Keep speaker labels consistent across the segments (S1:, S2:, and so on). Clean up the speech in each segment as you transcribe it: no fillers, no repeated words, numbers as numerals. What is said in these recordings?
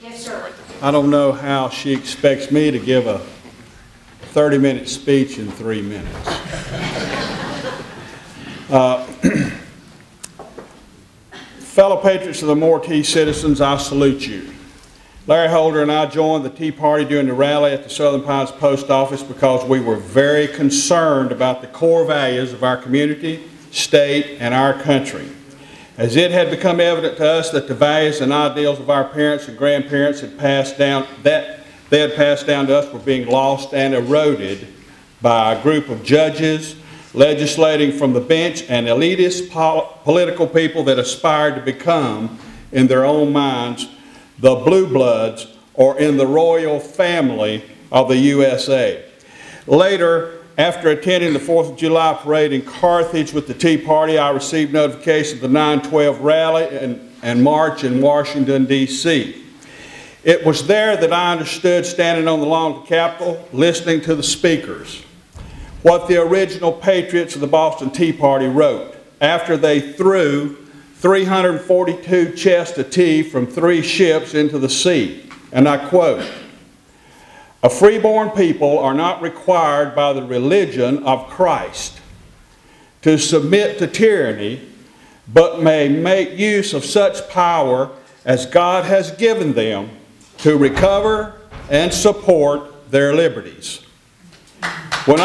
S1: Yes, sir.
S2: I don't know how she expects me to give a 30-minute speech in 3 minutes. Fellow patriots of the Mortee citizens, I salute you. Larry Holder and I joined the Tea Party during the rally at the Southern Pines Post Office because we were very concerned about the core values of our community, state, and our country. As it had become evident to us that the values and ideals of our parents and grandparents had passed down, to us were being lost and eroded by a group of judges legislating from the bench and elitist political people that aspired to become, in their own minds, the blue bloods or in the royal family of the USA. Later, after attending the 4th of July parade in Carthage with the Tea Party, I received notification of the 9/12 rally and march in Washington, D.C. It was there that I understood, standing on the lawn of the Capitol, listening to the speakers, what the original patriots of the Boston Tea Party wrote after they threw 342 chests of tea from 3 ships into the sea. And I quote, "A freeborn people are not required by the religion of Christ to submit to tyranny, but may make use of such power as God has given them to recover and support their liberties." When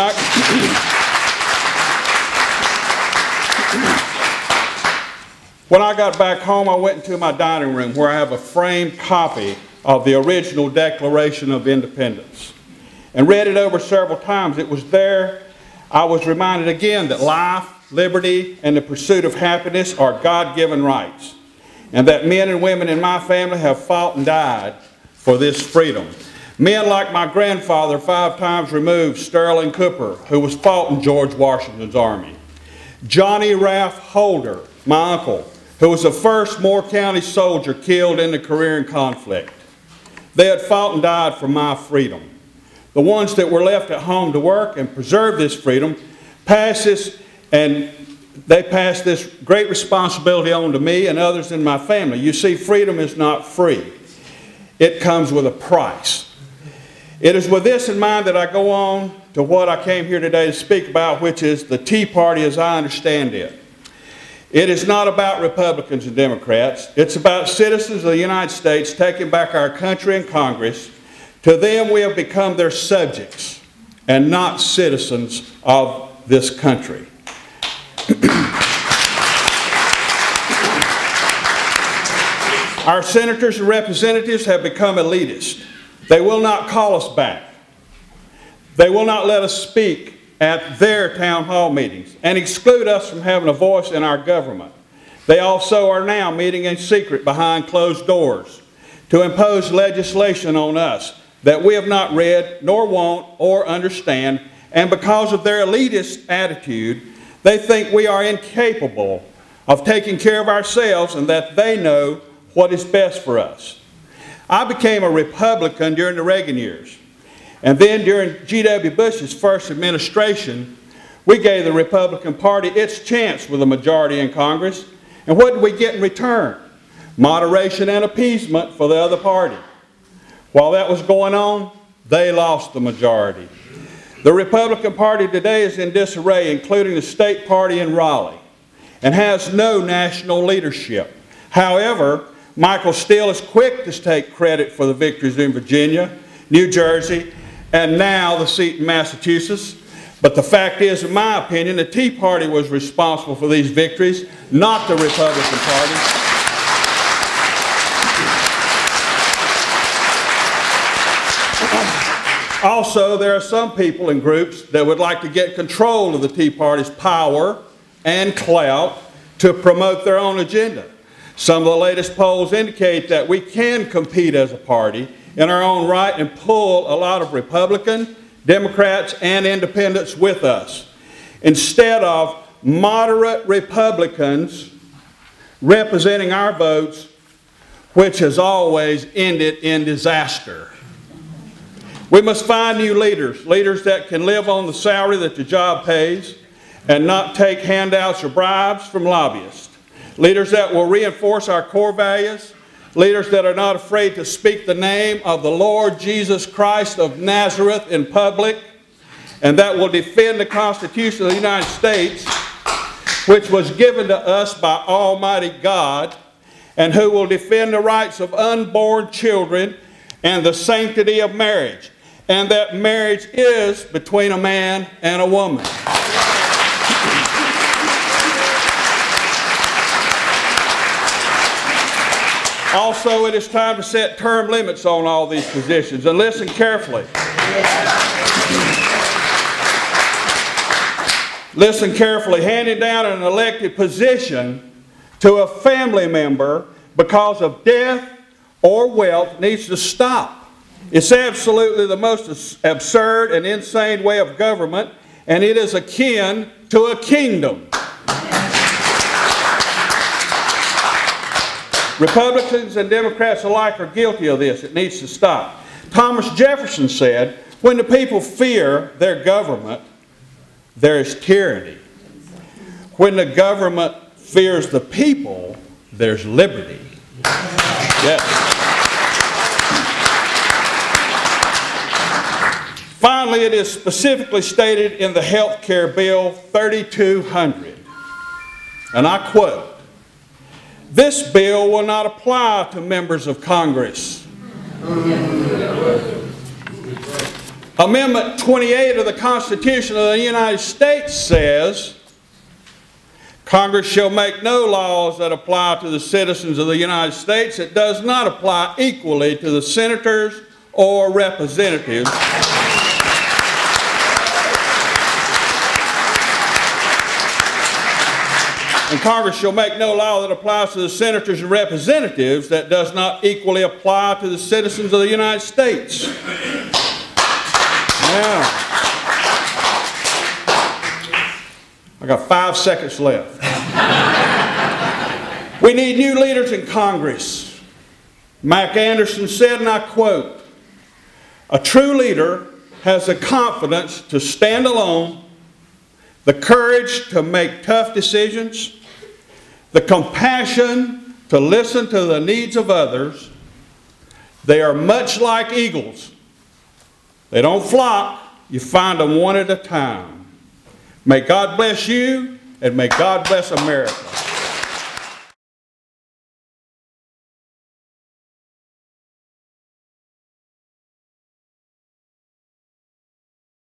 S2: I got back home, I went into my dining room where I have a framed copy of the original Declaration of Independence and read it over several times. It was there I was reminded again that life, liberty, and the pursuit of happiness are God-given rights, and that men and women in my family have fought and died for this freedom. Men like my grandfather, 5 times removed, Sterling Cooper, who was fought in George Washington's army. Johnny Ralph Holder, my uncle, who was the first Moore County soldier killed in the Korean conflict. They had fought and died for my freedom. The ones that were left at home to work and preserve this freedom passed this great responsibility on to me and others in my family. You see, freedom is not free. It comes with a price. It is with this in mind that I go on to what I came here today to speak about, which is the Tea Party as I understand it. It is not about Republicans and Democrats. It's about citizens of the United States taking back our country and Congress. To them, we have become their subjects and not citizens of this country. Our senators and representatives have become elitist. They will not call us back. They will not let us speak at their town hall meetings and exclude us from having a voice in our government. They also are now meeting in secret behind closed doors to impose legislation on us that we have not read, nor want, or understand, and because of their elitist attitude, they think we are incapable of taking care of ourselves and that they know what is best for us. I became a Republican during the Reagan years, and then during G.W. Bush's first administration, we gave the Republican Party its chance with a majority in Congress, and what did we get in return? Moderation and appeasement for the other party. While that was going on, they lost the majority. The Republican Party today is in disarray, including the state party in Raleigh, and has no national leadership. However, Michael Steele is quick to take credit for the victories in Virginia, New Jersey, and now the seat in Massachusetts. But the fact is, in my opinion, the Tea Party was responsible for these victories, not the Republican Party. Also, there are some people and groups that would like to get control of the Tea Party's power and clout to promote their own agenda. Some of the latest polls indicate that we can compete as a party in our own right and pull a lot of Republicans, Democrats, and independents with us, instead of moderate Republicans representing our votes, which has always ended in disaster. We must find new leaders, leaders that can live on the salary that the job pays and not take handouts or bribes from lobbyists. Leaders that will reinforce our core values leaders that are not afraid to speak the name of the Lord Jesus Christ of Nazareth in public, and that will defend the Constitution of the United States, which was given to us by Almighty God, and who will defend the rights of unborn children and the sanctity of marriage, and that marriage is between a man and a woman. Also, it is time to set term limits on all these positions. And listen carefully. Listen carefully. Handing down an elected position to a family member because of death or wealth needs to stop. It's absolutely the most absurd and insane way of government, and it is akin to a kingdom. Republicans and Democrats alike are guilty of this. It needs to stop. Thomas Jefferson said, when the people fear their government, there is tyranny. When the government fears the people, there's liberty. Yes. Finally, it is specifically stated in the Health Care Bill 3200, and I quote, "This bill will not apply to members of Congress." Amendment 28 of the Constitution of the United States says, "Congress shall make no laws that apply to the citizens of the United States. It does not apply equally to the senators or representatives." And Congress shall make no law that applies to the senators and representatives that does not equally apply to the citizens of the United States. Now, I got 5 seconds left. We need new leaders in Congress. Mac Anderson said, and I quote, "A true leader has the confidence to stand alone, the courage to make tough decisions, the compassion to listen to the needs of others. They are much like eagles. They don't flock. You find them one at a time." May God bless you, and may God bless America.